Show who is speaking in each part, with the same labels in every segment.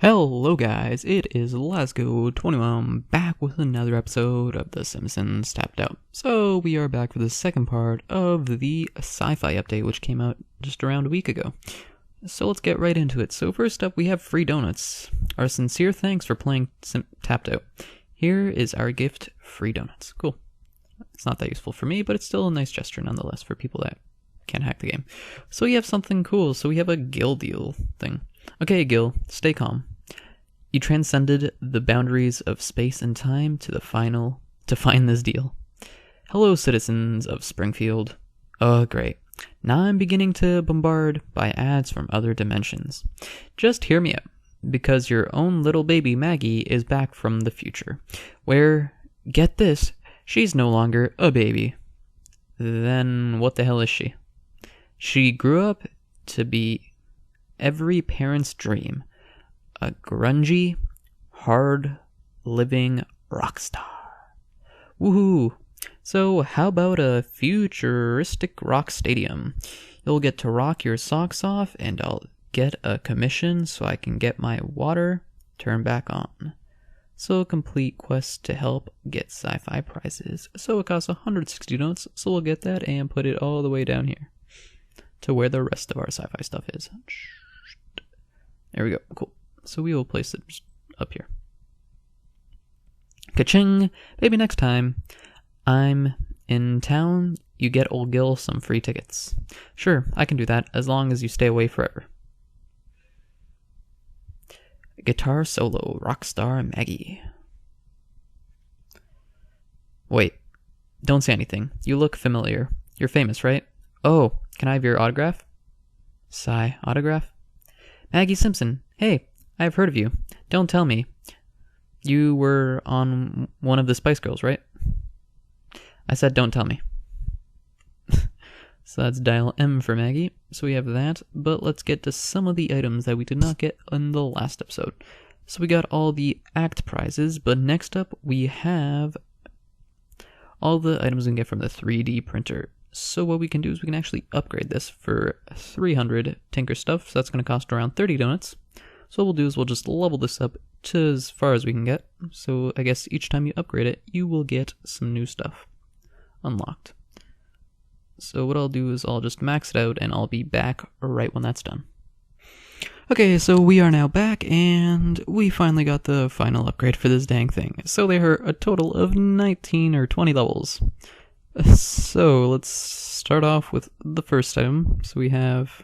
Speaker 1: Hello guys, it is Lasgo21 back with another episode of the Simpsons Tapped Out. So we are back for the second part of the SciFi update, which came out just around a week ago. So let's get right into it. So first up, we have free donuts. Our sincere thanks for playing Tapped Out. Here is our gift, free donuts. Cool. It's not that useful for me, but it's still a nice gesture nonetheless for people that can't hack the game. So we have something cool. So we have a Gil deal thing. Okay, Gil, stay calm. You transcended the boundaries of space and time to find this deal. Hello, citizens of Springfield. Oh, great. Now I'm beginning to bombard by ads from other dimensions. Just hear me out, because your own little baby Maggie is back from the future, where, get this, she's no longer a baby. Then what the hell is she? She grew up to be every parent's dream. A grungy, hard-living rock star. Woohoo! So how about a futuristic rock stadium? You'll get to rock your socks off, and I'll get a commission so I can get my water turned back on. So complete quest to help get sci-fi prizes. So it costs 160 donuts, so we'll get that and put it all the way down here to where the rest of our sci-fi stuff is. There we go. Cool. So we will place it up here. Ka-ching! Maybe next time I'm in town, you get old Gil some free tickets. Sure, I can do that, as long as you stay away forever. Guitar solo, Rockstar Maggie. Wait, don't say anything. You look familiar. You're famous, right? Oh, can I have your autograph? Sigh, autograph? Maggie Simpson, hey, I've heard of you. Don't tell me. You were on one of the Spice Girls, right? I said don't tell me. So that's dial M for Maggie. So we have that, but let's get to some of the items that we did not get in the last episode. So we got all the act prizes, but next up we have all the items we can get from the 3D printer. So what we can do is we can actually upgrade this for 300 Tinker stuff. So that's going to cost around 30 donuts. So what we'll do is we'll just level this up to as far as we can get. So I guess each time you upgrade it, you will get some new stuff unlocked. So what I'll do is I'll just max it out and I'll be back right when that's done. Okay, so we are now back and we finally got the final upgrade for this dang thing. So there are a total of 19 or 20 levels. So let's start off with the first item. So we have...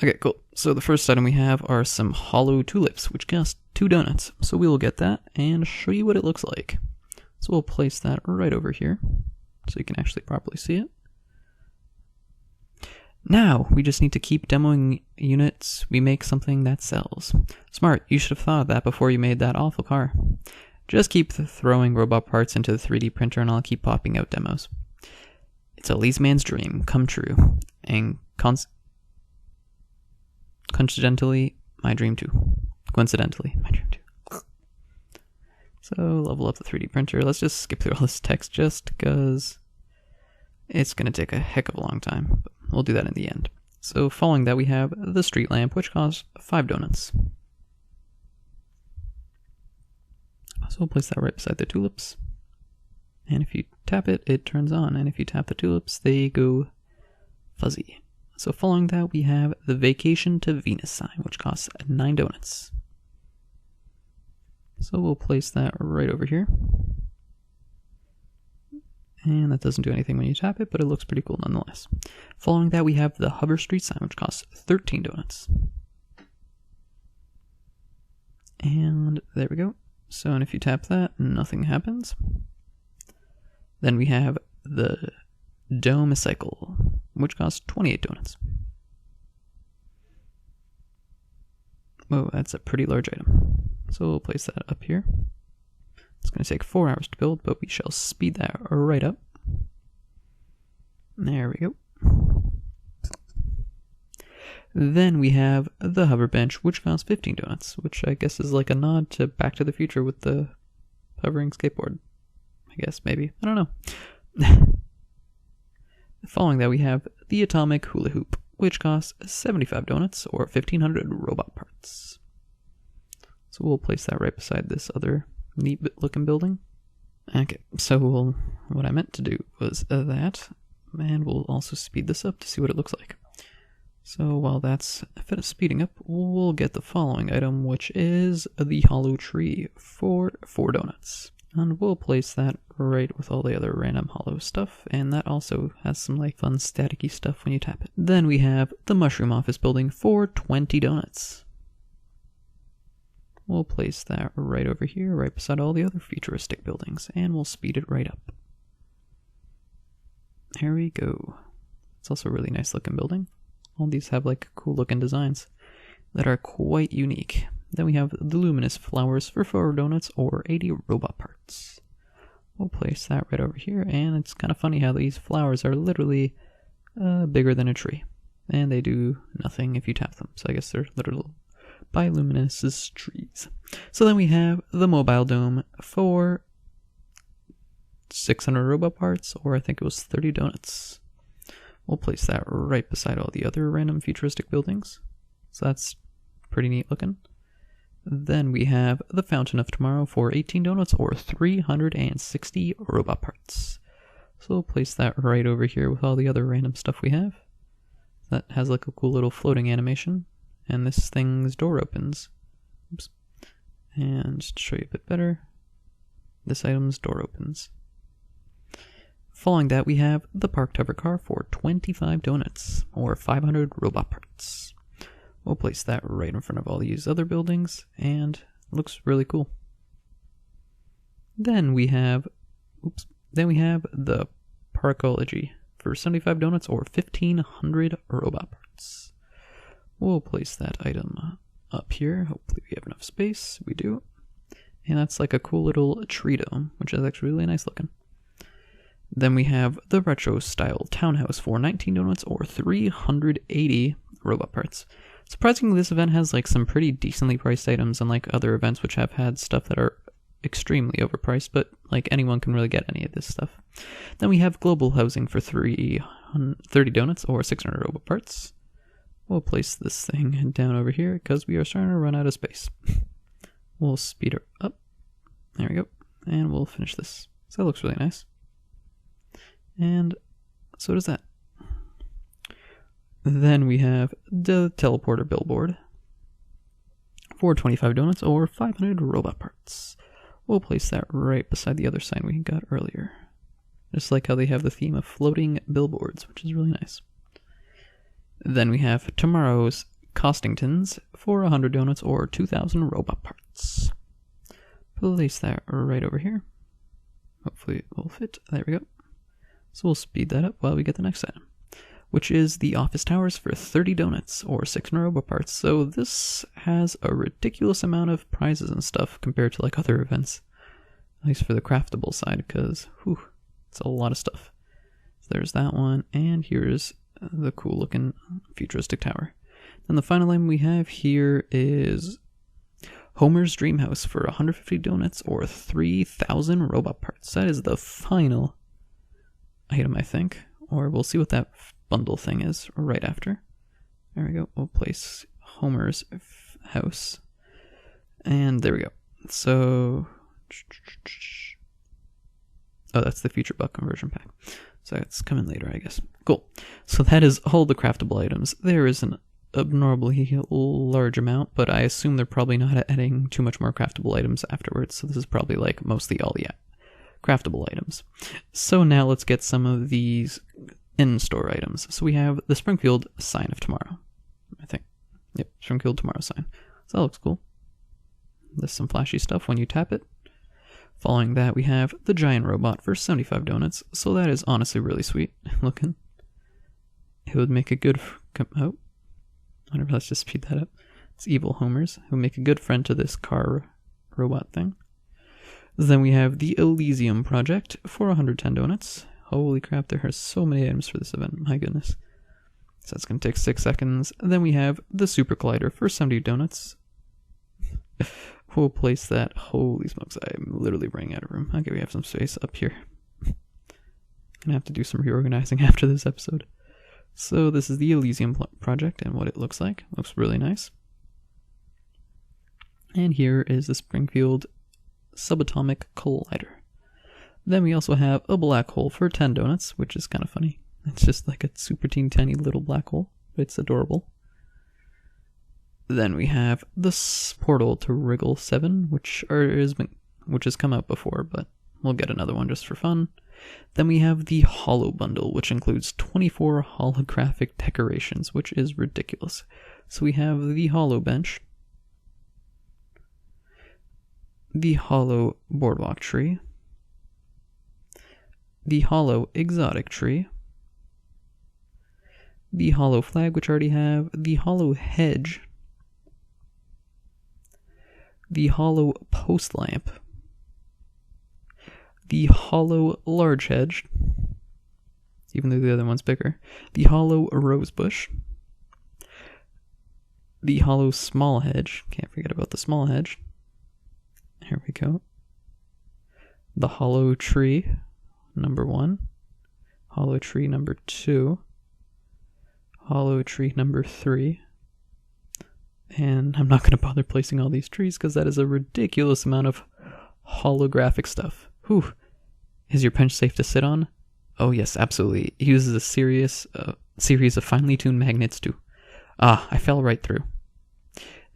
Speaker 1: Okay, cool. So the first item we have are some hollow tulips, which cost 2 donuts. So we will get that and show you what it looks like. So we'll place that right over here so you can actually properly see it. Now, we just need to keep demoing units. We make something that sells. Smart, you should have thought of that before you made that awful car. Just keep throwing robot parts into the 3D printer and I'll keep popping out demos. It's a lazy man's dream come true. And coincidentally, my dream too. Coincidentally, my dream too. So, level up the 3D printer. Let's just skip through all this text just because it's going to take a heck of a long time. But we'll do that in the end. So, following that, we have the street lamp, which costs 5 donuts. So, we'll place that right beside the tulips. And if you tap it, it turns on. And if you tap the tulips, they go fuzzy. So following that, we have the Vacation to Venus sign, which costs 9 donuts. So we'll place that right over here. And that doesn't do anything when you tap it, but it looks pretty cool nonetheless. Following that, we have the Hover Street sign, which costs 13 donuts. And there we go. So, and if you tap that, nothing happens. Then we have the Dome-icile, which costs 28 donuts. Whoa, that's a pretty large item. So we'll place that up here. It's going to take 4 hours to build, but we shall speed that right up. There we go. Then we have the hover bench, which costs 15 donuts, which I guess is like a nod to Back to the Future with the hovering skateboard. I guess, maybe. I don't know. Following that, we have the atomic hula hoop, which costs 75 donuts or 1,500 robot parts. So we'll place that right beside this other neat looking building. Okay, so what I meant to do was that, and we'll also speed this up to see what it looks like. So while that's speeding up, we'll get the following item, which is the Holo-Tree for 4 donuts. And we'll place that right with all the other random holo stuff, and that also has some like fun staticky stuff when you tap it. Then we have the Mushroom Office building for 20 donuts. We'll place that right over here, right beside all the other futuristic buildings, and we'll speed it right up. There we go. It's also a really nice looking building. All these have like cool looking designs that are quite unique. Then we have the Luminous Flowers for 4 donuts or 80 robot parts. We'll place that right over here, and it's kind of funny how these flowers are literally bigger than a tree. And they do nothing if you tap them, so I guess they're literal bioluminescent trees. So then we have the Mobile Dome for 600 robot parts, or I think it was 30 donuts. We'll place that right beside all the other random futuristic buildings. So that's pretty neat looking. Then we have the Fountain of Tomorrow for 18 donuts or 360 robot parts. So we'll place that right over here with all the other random stuff we have. That has like a cool little floating animation. And this thing's door opens. Oops. And just to show you a bit better, this item's door opens. Following that, we have the Parked Hover Car for 25 donuts or 500 robot parts. We'll place that right in front of all these other buildings, and it looks really cool. Then we have, the Parcology for 75 donuts or 1,500 robot parts. We'll place that item up here. Hopefully we have enough space. We do. And that's like a cool little tree dome, which is actually really nice looking. Then we have the retro style Townhouse for 19 donuts or 380 robot parts. Surprisingly, this event has like some pretty decently priced items, unlike other events which have had stuff that are extremely overpriced, but like anyone can really get any of this stuff. Then we have Global Housing for 30 donuts or 600 robot parts. We'll place this thing down over here because we are starting to run out of space. We'll speed it up. There we go. And we'll finish this. So that looks really nice. And so does that. Then we have the Teleporter Billboard for 25 donuts or 500 robot parts. We'll place that right beside the other sign we got earlier. Just like how they have the theme of floating billboards, which is really nice. Then we have tomorrow's Costingtons for 100 donuts or 2,000 robot parts. Place that right over here. Hopefully it will fit. There we go. So we'll speed that up while we get the next item, which is the Office Towers for 30 donuts or 600 robot parts. So this has a ridiculous amount of prizes and stuff compared to like other events, at least for the craftable side, because it's a lot of stuff. So there's that one, and here's the cool looking futuristic tower. Then the final item we have here is Homer's Dream House for 150 donuts or 3,000 robot parts. That is the final item, I think, or we'll see what that bundle thing is right after. There we go. We'll place Homer's house, and there we go. So, oh, that's the Future Buck conversion pack. So it's coming later, I guess. Cool. So that is all the craftable items. There is an abnormally large amount, but I assume they're probably not adding too much more craftable items afterwards. So this is probably like mostly all the craftable items. So now let's get some of these in-store items. So we have the Springfield sign of tomorrow, I think. Yep, Springfield tomorrow sign. So that looks cool. There's some flashy stuff when you tap it. Following that, we have the giant robot for 75 donuts. So that is honestly really sweet looking. It would make a good... Oh, I wonder if let's just speed that up. It's Evil Homers. It would make a good friend to this car robot thing. Then we have the Elysium Project for 110 donuts. Holy crap, there are so many items for this event. My goodness. So that's going to take 6 seconds. And then we have the Super Collider for 70 donuts. We'll place that. Holy smokes, I'm literally running out of room. Okay, we have some space up here. Gonna have to do some reorganizing after this episode. So this is the Elysium Project and what it looks like. Looks really nice. And here is the Springfield Subatomic Collider. Then we also have a black hole for 10 donuts, which is kind of funny. It's just like a super teeny little black hole. It's adorable. Then we have this portal to Rigel 7, which has come out before, but we'll get another one just for fun. Then we have the Holo-Bundle, which includes 24 holographic decorations, which is ridiculous. So we have the Holo Bench, the Holo Boardwalk Tree, the Holo Exotic Tree, the Holo Flag, which I already have, the Holo Hedge, the Holo Post Lamp, the Holo-Large Hedge, even though the other one's bigger, the Holo Rose Bush, the Holo-Small Hedge, can't forget about the small hedge, here we go, the Holo-Tree, number 1, Holo-Tree number 2, Holo-Tree number 3, and I'm not going to bother placing all these trees because that is a ridiculous amount of holographic stuff. Whew. Is your bench safe to sit on? Oh yes, absolutely. It uses a series of finely tuned magnets too. Ah, I fell right through.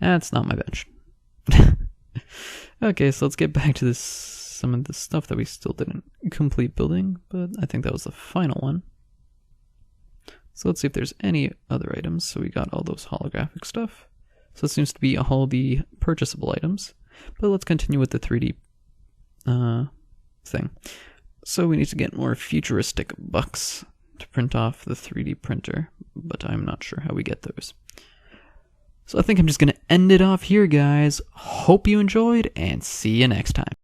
Speaker 1: That's not my bench. Okay, so let's get back to some of the stuff that we still didn't complete building, but I think that was the final one. So let's see if there's any other items. So we got all those holographic stuff. So it seems to be all the purchasable items. But let's continue with the 3D thing. So we need to get more futuristic bucks to print off the 3D printer, but I'm not sure how we get those. So I think I'm just going to end it off here, guys. Hope you enjoyed, and see you next time.